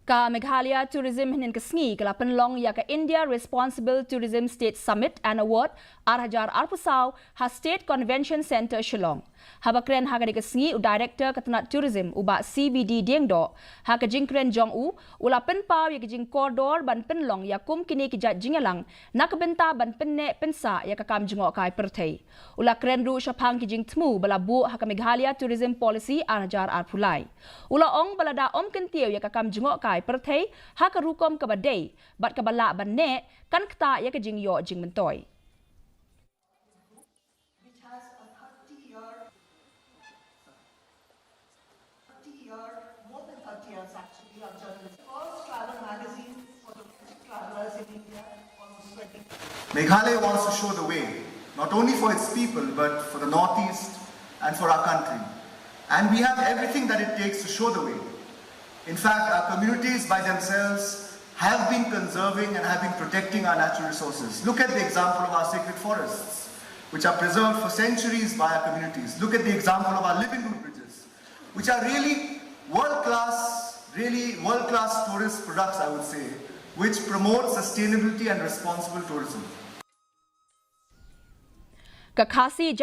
Ka Meghalaya Tourism hinin kasngi kala penlong ya ka India Responsible Tourism State Summit and Award 2024 ha State Convention Center Shillong. Habakren ha ka kasngi u Director Katanat Tourism uba CBD Diengdo ha ka jingkren jong u ula penpau ya ka jing koridor ban penlong ya kum kini kijat jingalang nakabenta ban penne pensa ya ka kam jingok kai perthei. Ula kren ru syapang ki jing tmu bala bu ha ka Meghalaya Tourism Policy 2024. Ula ong balada om kentiau ya ka kam jingok kai perthei ha ka rukom ka badai bat ka bala ban ne kan kta ya ka jing yo jing mentoi. More than 30 years actually, our journalist. First travel magazine for the travelers in India, almost 20. Meghalaya wants to show the way, not only for its people, but for the Northeast and for our country. And we have everything that it takes to show the way. In fact, our communities by themselves have been conserving and have been protecting our natural resources. Look at the example of our sacred forests, which are preserved for centuries by our communities. Look at the example of our living root bridges, which are really world-class tourist products, I would say, which promote sustainability and responsible tourism. KHASI